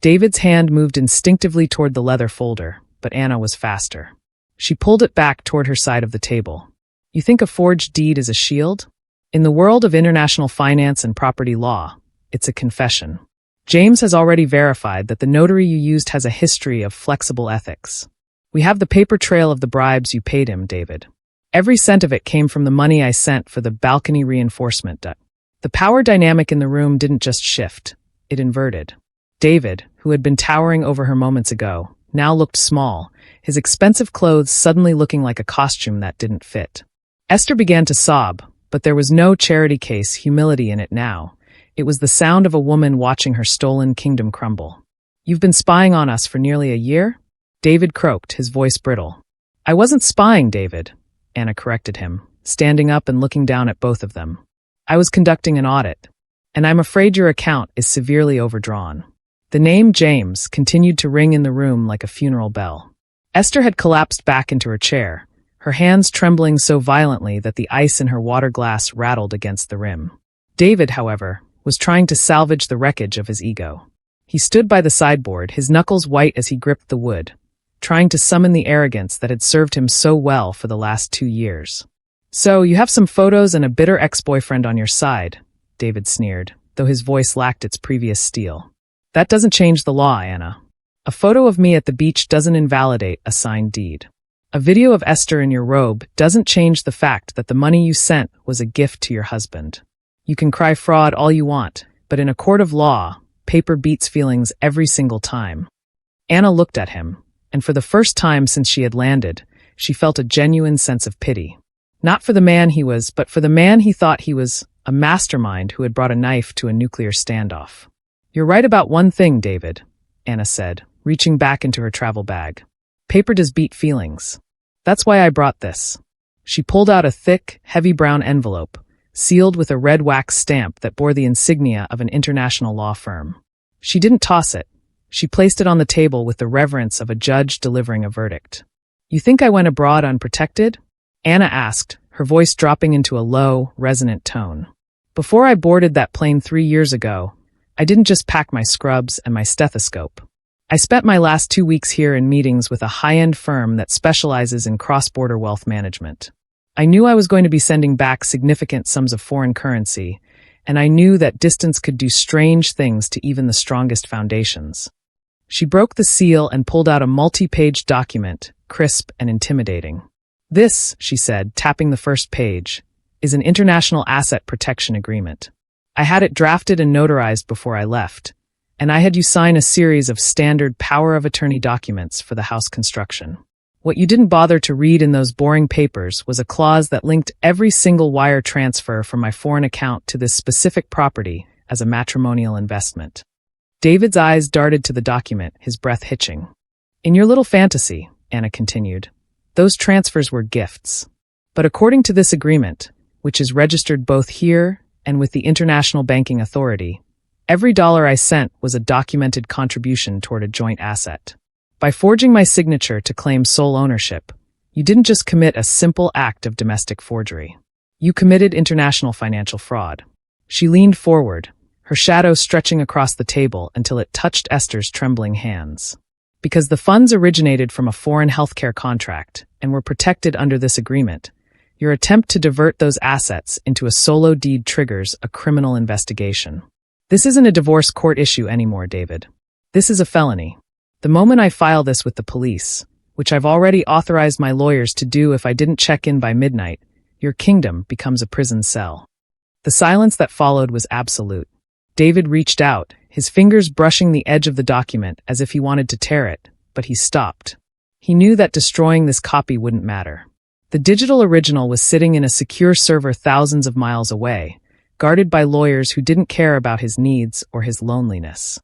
David's hand moved instinctively toward the leather folder, but Anna was faster. She pulled it back toward her side of the table. You think a forged deed is a shield? In the world of international finance and property law, it's a confession. James has already verified that the notary you used has a history of flexible ethics. We have the paper trail of the bribes you paid him, David. Every cent of it came from the money I sent for the balcony reinforcement. The power dynamic in the room didn't just shift, it inverted. David, who had been towering over her moments ago, now looked small, his expensive clothes suddenly looking like a costume that didn't fit. Esther began to sob, but there was no charity case humility in it now. It was the sound of a woman watching her stolen kingdom crumble. You've been spying on us for nearly a year? David croaked, his voice brittle. I wasn't spying, David, Anna corrected him, standing up and looking down at both of them. I was conducting an audit, and I'm afraid your account is severely overdrawn. The name James continued to ring in the room like a funeral bell. Esther had collapsed back into her chair, her hands trembling so violently that the ice in her water glass rattled against the rim. David, however, was trying to salvage the wreckage of his ego. He stood by the sideboard, his knuckles white as he gripped the wood, trying to summon the arrogance that had served him so well for the last 2 years. So, you have some photos and a bitter ex-boyfriend on your side, David sneered, though his voice lacked its previous steel. That doesn't change the law, Anna. A photo of me at the beach doesn't invalidate a signed deed. A video of Esther in your robe doesn't change the fact that the money you sent was a gift to your husband. You can cry fraud all you want, but in a court of law, paper beats feelings every single time. Anna looked at him, and for the first time since she had landed, she felt a genuine sense of pity. Not for the man he was, but for the man he thought he was, a mastermind who had brought a knife to a nuclear standoff. You're right about one thing, David, Anna said, reaching back into her travel bag. Paper does beat feelings. That's why I brought this. She pulled out a thick, heavy brown envelope, sealed with a red wax stamp that bore the insignia of an international law firm. She didn't toss it. She placed it on the table with the reverence of a judge delivering a verdict. You think I went abroad unprotected? Anna asked, her voice dropping into a low, resonant tone. Before I boarded that plane 3 years ago, I didn't just pack my scrubs and my stethoscope. I spent my last 2 weeks here in meetings with a high-end firm that specializes in cross-border wealth management. I knew I was going to be sending back significant sums of foreign currency, and I knew that distance could do strange things to even the strongest foundations. She broke the seal and pulled out a multi-page document, crisp and intimidating. This, she said, tapping the first page, is an international asset protection agreement. I had it drafted and notarized before I left, and I had you sign a series of standard power of attorney documents for the house construction. What you didn't bother to read in those boring papers was a clause that linked every single wire transfer from my foreign account to this specific property as a matrimonial investment. David's eyes darted to the document, his breath hitching. In your little fantasy, Anna continued, those transfers were gifts. But according to this agreement, which is registered both here and with the International Banking Authority, Every dollar I sent was a documented contribution toward a joint asset. By forging my signature to claim sole ownership, you didn't just commit a simple act of domestic forgery. You committed international financial fraud. She leaned forward, her shadow stretching across the table until it touched Esther's trembling hands. Because the funds originated from a foreign healthcare contract and were protected under this agreement, your attempt to divert those assets into a solo deed triggers a criminal investigation. This isn't a divorce court issue anymore, David. This is a felony. The moment I file this with the police, which I've already authorized my lawyers to do if I didn't check in by midnight, your kingdom becomes a prison cell. The silence that followed was absolute. David reached out, his fingers brushing the edge of the document as if he wanted to tear it, but he stopped. He knew that destroying this copy wouldn't matter. The digital original was sitting in a secure server thousands of miles away, guarded by lawyers who didn't care about his needs or his loneliness.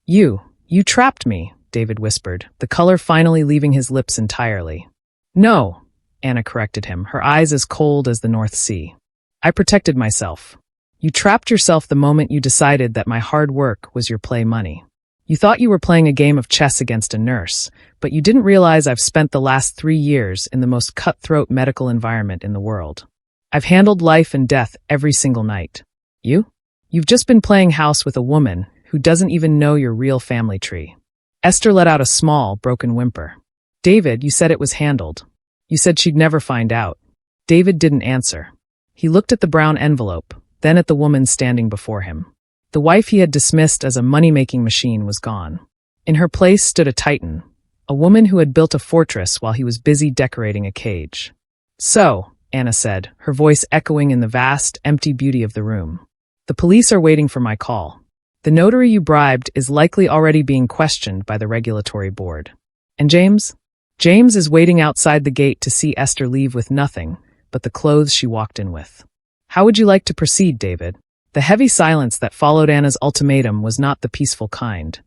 You trapped me, David whispered, the color finally leaving his lips entirely. No, Anna corrected him, her eyes as cold as the North Sea. I protected myself. You trapped yourself the moment you decided that my hard work was your play money. You thought you were playing a game of chess against a nurse, but you didn't realize I've spent the last 3 years in the most cutthroat medical environment in the world. I've handled life and death every single night. You've just been playing house with a woman who doesn't even know your real family tree. Esther let out a small, broken whimper. David, you said it was handled. You said she'd never find out. David didn't answer. He looked at the brown envelope, then at the woman standing before him. The wife he had dismissed as a money-making machine was gone. In her place stood a titan, a woman who had built a fortress while he was busy decorating a cage. So, Anna said, her voice echoing in the vast, empty beauty of the room. The police are waiting for my call. The notary you bribed is likely already being questioned by the regulatory board. And James? James is waiting outside the gate to see Esther leave with nothing but the clothes she walked in with. How would you like to proceed, David? The heavy silence that followed Anna's ultimatum was not the peaceful kind.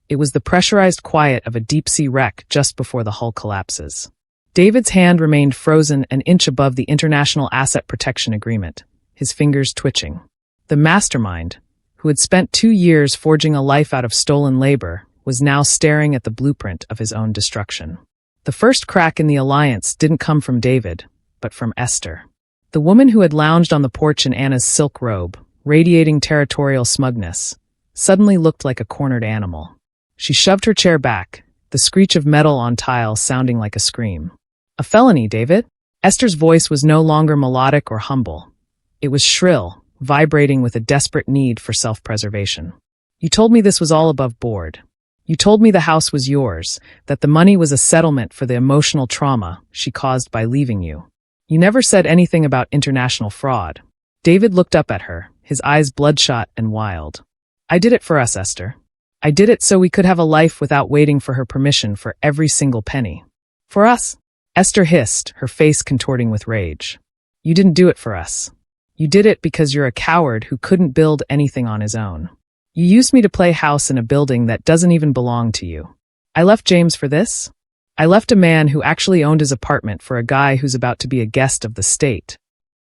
It was the pressurized quiet of a deep-sea wreck just before the hull collapses. David's hand remained frozen an inch above the International Asset Protection Agreement, his fingers twitching. The mastermind, who had spent 2 years forging a life out of stolen labor, was now staring at the blueprint of his own destruction. The first crack in the alliance didn't come from David, but from Esther. The woman who had lounged on the porch in Anna's silk robe, radiating territorial smugness, suddenly looked like a cornered animal. She shoved her chair back, the screech of metal on tile sounding like a scream. A felony, David? Esther's voice was no longer melodic or humble. It was shrill, vibrating with a desperate need for self-preservation. You told me this was all above board. You told me the house was yours, that the money was a settlement for the emotional trauma she caused by leaving you. You never said anything about international fraud. David looked up at her, his eyes bloodshot and wild. I did it for us, Esther. I did it so we could have a life without waiting for her permission for every single penny. For us? Esther hissed, her face contorting with rage. You didn't do it for us. You did it because you're a coward who couldn't build anything on his own. You used me to play house in a building that doesn't even belong to you. I left James for this? I left a man who actually owned his apartment for a guy who's about to be a guest of the state.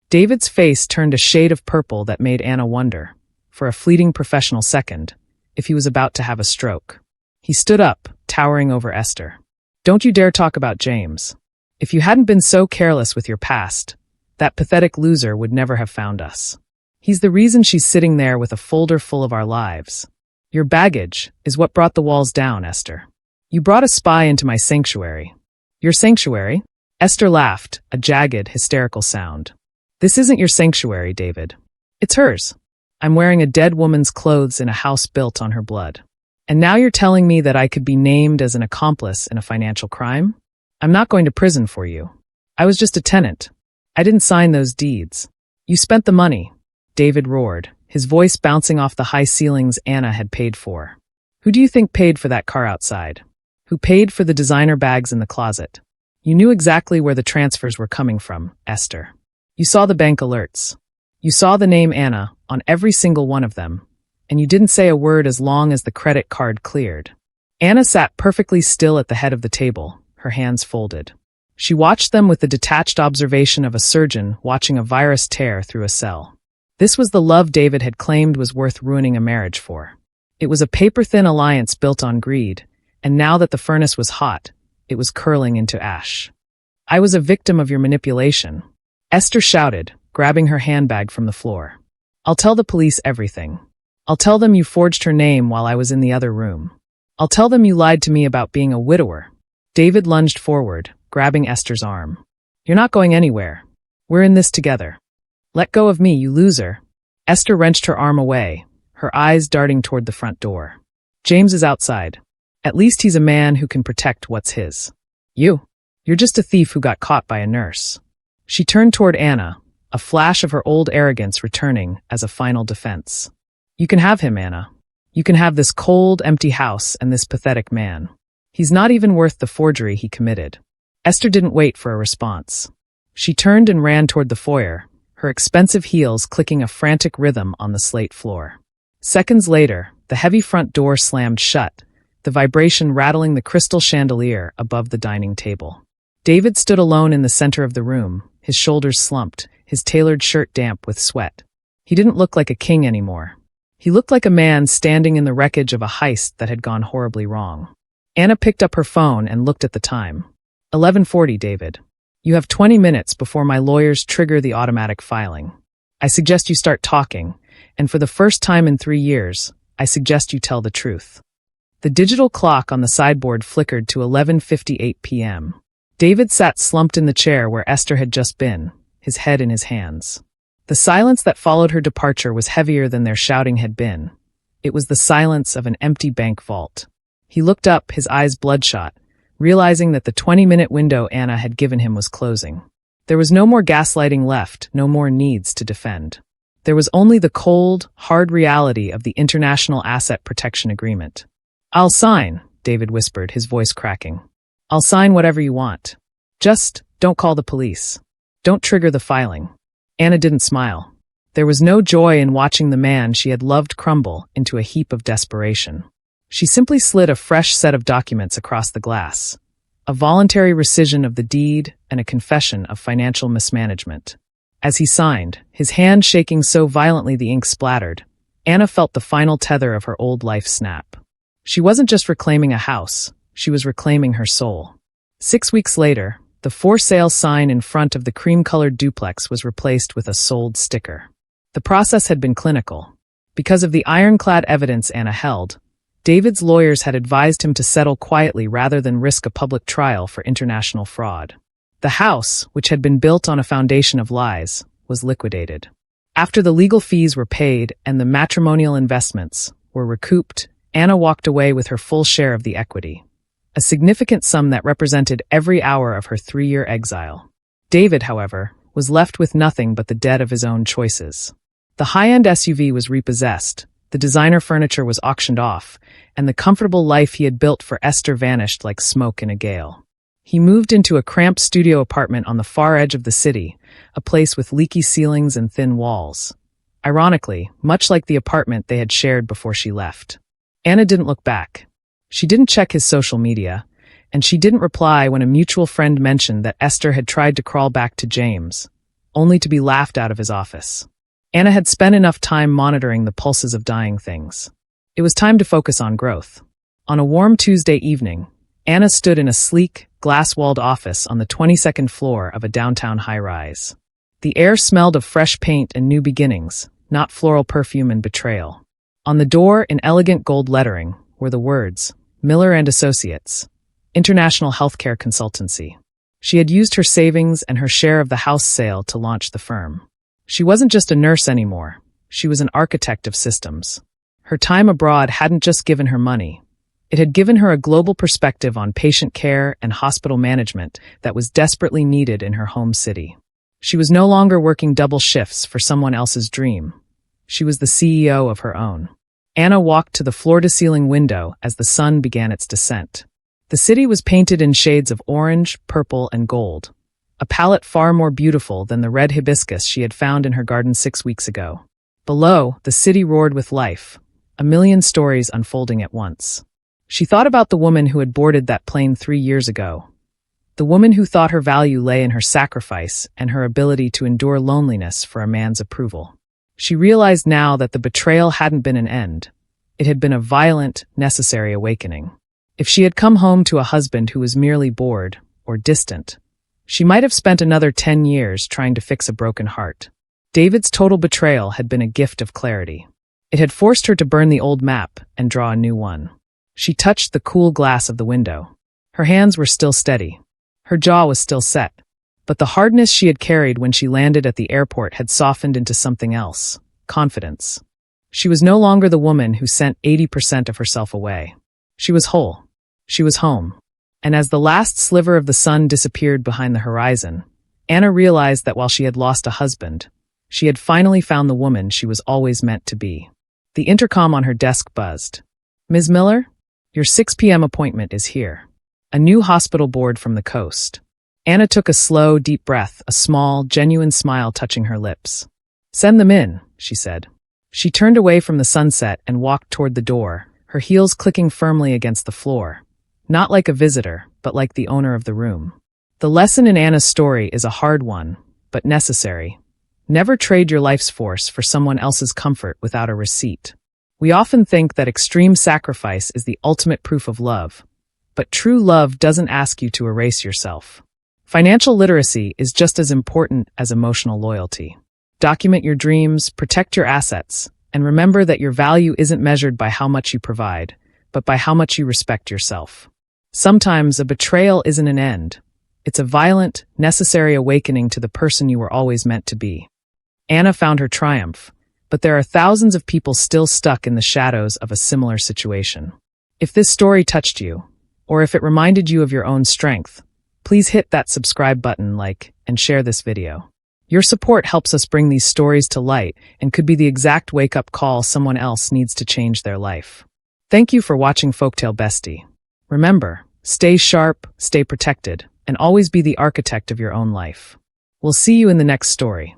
David's face turned a shade of purple that made Anna wonder, for a fleeting professional second, if he was about to have a stroke. He stood up, towering over Esther. Don't you dare talk about James. If you hadn't been so careless with your past, that pathetic loser would never have found us. He's the reason she's sitting there with a folder full of our lives. Your baggage is what brought the walls down, Esther. You brought a spy into my sanctuary. Your sanctuary? Esther laughed, a jagged, hysterical sound. This isn't your sanctuary, David. It's hers. I'm wearing a dead woman's clothes in a house built on her blood. And now you're telling me that I could be named as an accomplice in a financial crime? I'm not going to prison for you. I was just a tenant. I didn't sign those deeds. You spent the money. David roared, his voice bouncing off the high ceilings Anna had paid for. Who do you think paid for that car outside? Who paid for the designer bags in the closet? You knew exactly where the transfers were coming from, Esther. You saw the bank alerts. You saw the name Anna on every single one of them, and you didn't say a word as long as the credit card cleared. Anna sat perfectly still at the head of the table, her hands folded. She watched them with the detached observation of a surgeon watching a virus tear through a cell. This was the love David had claimed was worth ruining a marriage for. It was a paper-thin alliance built on greed, and now that the furnace was hot, it was curling into ash. I was a victim of your manipulation, Esther shouted, grabbing her handbag from the floor. I'll tell the police everything. I'll tell them you forged her name while I was in the other room. I'll tell them you lied to me about being a widower. David lunged forward, grabbing Esther's arm. You're not going anywhere. We're in this together. Let go of me, you loser. Esther wrenched her arm away, her eyes darting toward the front door. James is outside. At least he's a man who can protect what's his. You're just a thief who got caught by a nurse. She turned toward Anna, a flash of her old arrogance returning as a final defense. You can have him, Anna. You can have this cold, empty house and this pathetic man. He's not even worth the forgery he committed. Esther didn't wait for a response. She turned and ran toward the foyer, her expensive heels clicking a frantic rhythm on the slate floor. Seconds later, the heavy front door slammed shut, the vibration rattling the crystal chandelier above the dining table. David stood alone in the center of the room, his shoulders slumped, his tailored shirt damp with sweat. He didn't look like a king anymore. He looked like a man standing in the wreckage of a heist that had gone horribly wrong. Anna picked up her phone and looked at the time. 11:40, David. You have 20 minutes before my lawyers trigger the automatic filing. I suggest you start talking, and for the first time in 3 years, I suggest you tell the truth. The digital clock on the sideboard flickered to 11:58 p.m. David sat slumped in the chair where Esther had just been, his head in his hands. The silence that followed her departure was heavier than their shouting had been. It was the silence of an empty bank vault. He looked up, his eyes bloodshot, realizing that the 20-minute window Anna had given him was closing. There was no more gaslighting left, no more needs to defend. There was only the cold, hard reality of the International Asset Protection Agreement. I'll sign, David whispered, his voice cracking. I'll sign whatever you want. Just don't call the police. Don't trigger the filing. Anna didn't smile. There was no joy in watching the man she had loved crumble into a heap of desperation. She simply slid a fresh set of documents across the glass. A voluntary rescission of the deed and a confession of financial mismanagement. As he signed, his hand shaking so violently the ink splattered, Anna felt the final tether of her old life snap. She wasn't just reclaiming a house, she was reclaiming her soul. 6 weeks later, the for sale sign in front of the cream-colored duplex was replaced with a sold sticker. The process had been clinical. Because of the ironclad evidence Anna held, David's lawyers had advised him to settle quietly rather than risk a public trial for international fraud. The house, which had been built on a foundation of lies, was liquidated. After the legal fees were paid and the matrimonial investments were recouped, Anna walked away with her full share of the equity. A significant sum that represented every hour of her 3-year exile. David, however, was left with nothing but the debt of his own choices. The high-end SUV was repossessed, the designer furniture was auctioned off, and the comfortable life he had built for Esther vanished like smoke in a gale. He moved into a cramped studio apartment on the far edge of the city, a place with leaky ceilings and thin walls. Ironically, much like the apartment they had shared before she left. Anna didn't look back. She didn't check his social media, and she didn't reply when a mutual friend mentioned that Esther had tried to crawl back to James, only to be laughed out of his office. Anna had spent enough time monitoring the pulses of dying things. It was time to focus on growth. On a warm Tuesday evening, Anna stood in a sleek, glass-walled office on the 22nd floor of a downtown high-rise. The air smelled of fresh paint and new beginnings, not floral perfume and betrayal. On the door, in elegant gold lettering, were the words, Miller and Associates, International Healthcare Consultancy. She had used her savings and her share of the house sale to launch the firm. She wasn't just a nurse anymore. She was an architect of systems. Her time abroad hadn't just given her money. It had given her a global perspective on patient care and hospital management that was desperately needed in her home city. She was no longer working double shifts for someone else's dream. She was the CEO of her own. Anna walked to the floor-to-ceiling window as the sun began its descent. The city was painted in shades of orange, purple, and gold, a palette far more beautiful than the red hibiscus she had found in her garden 6 weeks ago. Below, the city roared with life, a million stories unfolding at once. She thought about the woman who had boarded that plane 3 years ago. The woman who thought her value lay in her sacrifice and her ability to endure loneliness for a man's approval. She realized now that the betrayal hadn't been an end. It had been a violent, necessary awakening. If she had come home to a husband who was merely bored or distant, she might have spent another 10 years trying to fix a broken heart. David's total betrayal had been a gift of clarity. It had forced her to burn the old map and draw a new one. She touched the cool glass of the window. Her hands were still steady. Her jaw was still set. But the hardness she had carried when she landed at the airport had softened into something else: confidence. She was no longer the woman who sent 80% of herself away. She was whole. She was home. And as the last sliver of the sun disappeared behind the horizon, Anna realized that while she had lost a husband, she had finally found the woman she was always meant to be. The intercom on her desk buzzed. "Ms. Miller, your 6 p.m. appointment is here." A new hospital board from the coast. Anna took a slow, deep breath, a small, genuine smile touching her lips. "Send them in," she said. She turned away from the sunset and walked toward the door, her heels clicking firmly against the floor. Not like a visitor, but like the owner of the room. The lesson in Anna's story is a hard one, but necessary. Never trade your life's force for someone else's comfort without a receipt. We often think that extreme sacrifice is the ultimate proof of love, but true love doesn't ask you to erase yourself. Financial literacy is just as important as emotional loyalty. Document your dreams, protect your assets, and remember that your value isn't measured by how much you provide, but by how much you respect yourself. Sometimes a betrayal isn't an end. It's a violent, necessary awakening to the person you were always meant to be. Anna found her triumph, but there are thousands of people still stuck in the shadows of a similar situation. If this story touched you, or if it reminded you of your own strength, please hit that subscribe button, like, and share this video. Your support helps us bring these stories to light and could be the exact wake-up call someone else needs to change their life. Thank you for watching Folktale Bestie. Remember, stay sharp, stay protected, and always be the architect of your own life. We'll see you in the next story.